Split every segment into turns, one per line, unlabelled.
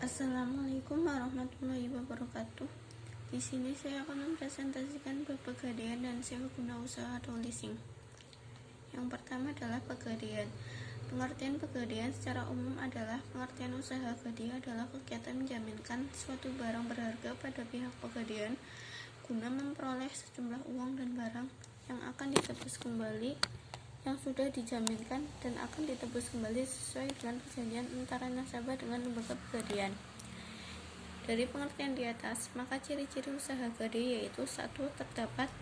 Assalamualaikum warahmatullahi wabarakatuh. Di sini saya akan mempresentasikan bab pegadaian dan sewa guna usaha atau leasing. Yang pertama adalah pegadaian. Pengertian pegadaian secara umum adalah pengertian usaha gadai adalah kegiatan menjaminkan suatu barang berharga pada pihak pegadaian guna memperoleh sejumlah uang dan barang yang akan ditebus kembali yang sudah dijaminkan dan akan ditebus kembali sesuai dengan perjanjian antara nasabah dengan lembaga pegadaian. Dari pengertian di atas, maka ciri-ciri usaha gadai yaitu: 1. Terdapat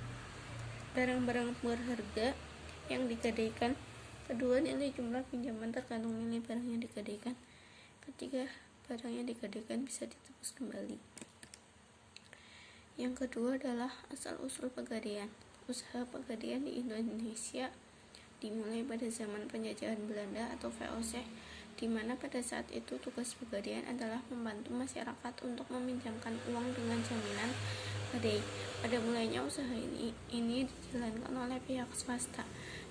barang-barang berharga yang digadaikan. 2. Nilai jumlah pinjaman tergantung nilai barang yang digadaikan. 3. Barang yang digadaikan bisa ditebus kembali. Yang kedua adalah asal-usul pegadaian. Usaha pegadaian di Indonesia dimulai pada zaman penjajahan Belanda atau VOC, di mana pada saat itu tugas pegadaian adalah membantu masyarakat untuk meminjamkan uang dengan jaminan gadai. Pada mulanya usaha ini dijalankan oleh pihak swasta,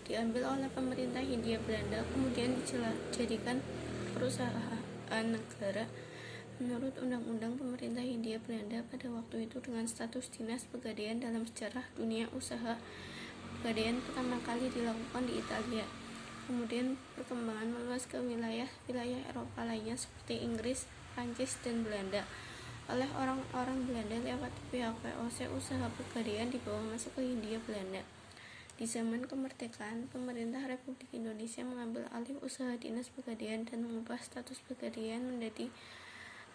diambil oleh pemerintah Hindia Belanda, kemudian dijadikan perusahaan negara menurut Undang-Undang Pemerintah Hindia Belanda pada waktu itu dengan status dinas pegadaian. Dalam sejarah dunia, usaha pegadaian pertama kali dilakukan di Italia, kemudian perkembangan meluas ke wilayah Eropa lainnya seperti Inggris, Prancis, dan Belanda. Oleh orang-orang Belanda lewat pihak VOC, usaha pegadaian dibawa masuk ke Hindia Belanda. Di zaman kemerdekaan, pemerintah Republik Indonesia mengambil alih usaha dinas pegadaian dan mengubah status pegadaian menjadi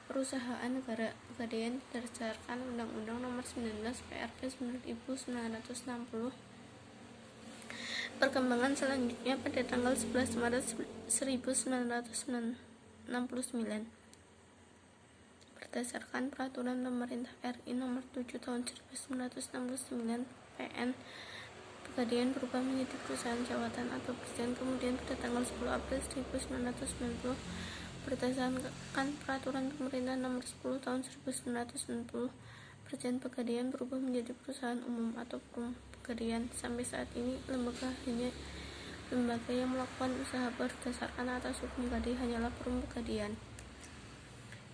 perusahaan negara pegadaian berdasarkan Undang-Undang Nomor 19 PRP 1960. Perkembangan selanjutnya pada tanggal 11 Maret 1969 berdasarkan Peraturan Pemerintah RI Nomor 7 Tahun 1969 PN, pegadaian berubah menjadi perusahaan jawatan atau presiden. Kemudian pada tanggal 10 April 1990 berdasarkan Peraturan Pemerintah Nomor 10 Tahun 1990 Presiden Pegadaian berubah menjadi perusahaan umum atau perum pegadaian. Sampai saat ini lembaga yang melakukan usaha berdasarkan atas hukum gadai hanyalah perum pegadaian.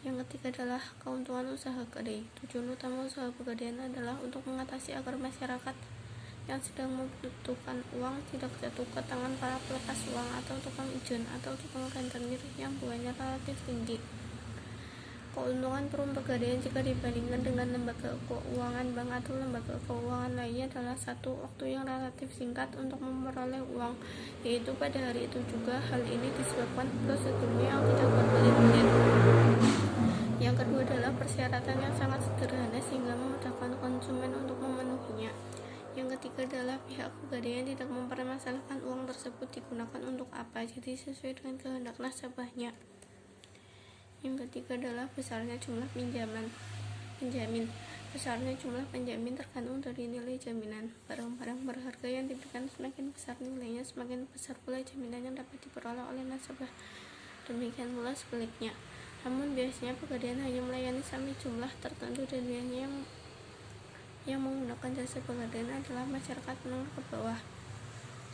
Yang ketiga adalah keuntungan usaha gadai. Tujuan utama usaha pegadaian adalah untuk mengatasi agar masyarakat yang sedang membutuhkan uang tidak jatuh ke tangan para pelepas uang atau tukang ijon atau tukang rentenir yang bunganya relatif tinggi. Keuntungan perum pegadaian jika dibandingkan dengan lembaga keuangan bank atau lembaga keuangan lainnya adalah: 1. Waktu yang relatif singkat untuk memperoleh uang, yaitu pada hari itu juga. Hal ini disebabkan prosedurnya yang tidak berbelit-belit. Yang kedua adalah persyaratan yang sangat sederhana sehingga memudahkan konsumen untuk memenuhinya. Yang ketiga adalah pihak pegadaian tidak mempermasalahkan uang tersebut digunakan untuk apa, jadi sesuai dengan kehendak nasabahnya. Yang ketiga adalah besarnya jumlah penjamin. Besarnya jumlah penjamin tergantung dari nilai jaminan. Barang-barang berharga yang diberikan semakin besar nilainya, semakin besar pula jaminan yang dapat diperoleh oleh nasabah. Demikian pula sebaliknya. Namun biasanya pegadaian hanya melayani sampai jumlah tertentu, dan biasanya yang menggunakan jasa pegadaian adalah masyarakat menengah ke bawah.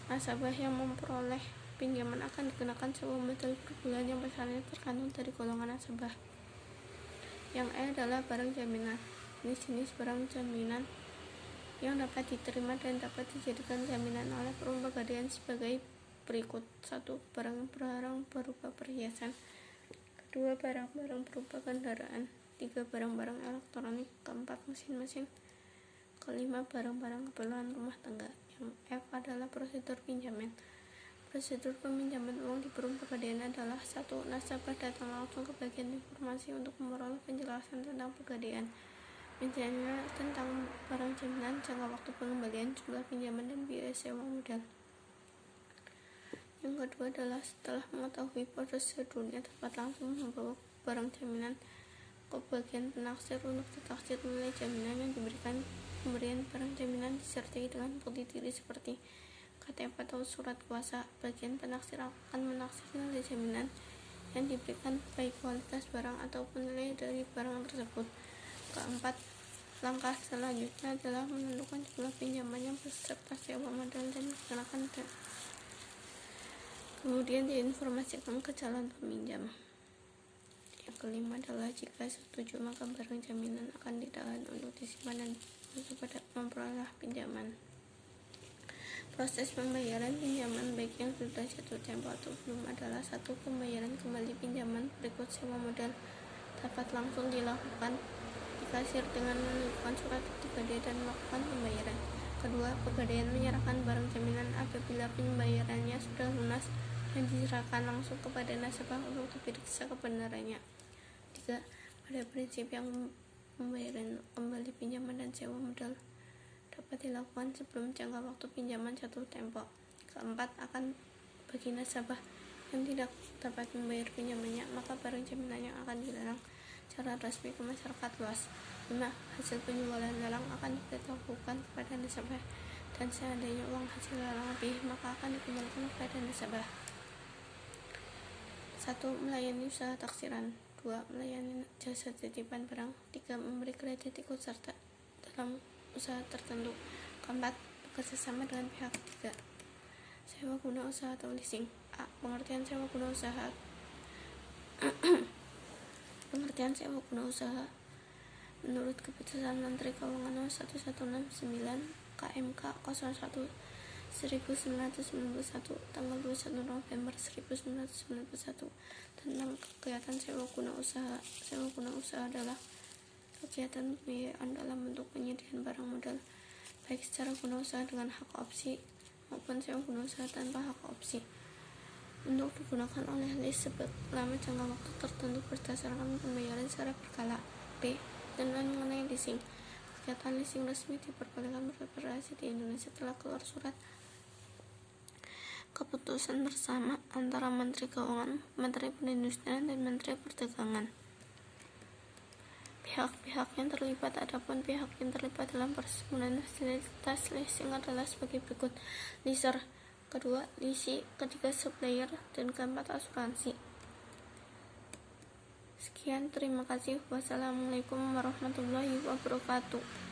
Nasabah yang memperoleh pinjaman akan dikenakan sewa modal per bulan yang besarnya tergantung dari golongan nasabah. Yang E adalah barang jaminan. Jenis-jenis barang jaminan yang dapat diterima dan dapat dijadikan jaminan oleh perum pegadaian sebagai berikut: 1. Barang-barang berupa perhiasan. 2. Barang-barang berupa kendaraan. 3. Barang-barang elektronik. 4. Mesin-mesin. 5. Barang-barang keperluan rumah tangga. Yang F adalah prosedur pinjaman. Prosedur peminjaman uang di perum pegadaian adalah: 1. Nasabah datang langsung ke bagian informasi untuk memperoleh penjelasan tentang pegadaian, misalnya tentang barang jaminan, jangka waktu pengembalian, jumlah pinjaman, dan biaya sewa modal. Yang kedua adalah setelah mengetahui prosedurnya dapat langsung membawa barang jaminan ke bagian penaksir untuk ditaksir nilai jaminan yang diberikan. Pemberian barang jaminan disertai dengan bukti diri seperti KTP atau surat kuasa. Bagian penaksir akan menaksir nilai jaminan yang diberikan, baik kualitas barang ataupun nilai dari barang tersebut. Keempat, langkah selanjutnya adalah menentukan jumlah pinjaman yang beserta sewa modal dan dikenakan, kemudian diinformasikan ke calon peminjam. kelima adalah jika setuju maka barang jaminan akan ditahan untuk disimpan dan pada memperoleh pinjaman. Proses pembayaran pinjaman baik yang sudah jatuh tempo atau belum adalah satu, pembayaran kembali pinjaman berikut sewa modal dapat langsung dilakukan di kasir dengan menunjukkan surat Pegadaian dan melakukan pembayaran. Kedua, Pegadaian menyerahkan barang jaminan apabila pembayarannya sudah lunas dan diserahkan langsung kepada nasabah untuk diperiksa kebenarannya. Tiga, pada prinsip yang pembayaran kembali pinjaman dan sewa modal dapat dilakukan sebelum jangka waktu pinjaman jatuh tempo. Keempat, akan bagi nasabah yang tidak dapat membayar pinjamannya, maka barang jaminannya akan dilelang secara resmi ke masyarakat luas. 5. Hasil penjualan lelang akan diberitahukan kepada nasabah dan seandainya uang hasil lelang lebih, maka akan dikembalikan kepada nasabah. 1. Melayani usaha taksiran. 2. Melayani jasa titipan barang. 3. Memberi kredit ikut serta dalam usaha tertentu. Keempat, bekerjasama dengan pihak ketiga. Sewa guna usaha atau leasing. A. Pengertian sewa guna usaha. Pengertian sewa guna usaha menurut Keputusan Menteri Keuangan No. 1169 KMK 01 1991 tanggal 21 November 1991 tentang kegiatan sewa guna usaha. Sewa guna usaha adalah kegiatan pembiayaan dalam bentuk penyediaan barang modal baik secara guna usaha dengan hak opsi maupun sewa guna usaha tanpa hak opsi untuk digunakan oleh lease selama jangka waktu tertentu berdasarkan pembayaran secara berkala. B. Dan mengenai leasing, kegiatan leasing resmi diperbolehkan beroperasi di Indonesia setelah keluar surat keputusan bersama antara Menteri Keuangan, Menteri Perindustrian, dan Menteri Perdagangan. Pihak-pihak yang terlibat. Adapun pihak yang terlibat dalam proses penggunaan fasilitas leasing adalah sebagai berikut: leaser, kedua leasing, ketiga supplier, dan keempat asuransi. Sekian, terima kasih. Wassalamualaikum warahmatullahi wabarakatuh.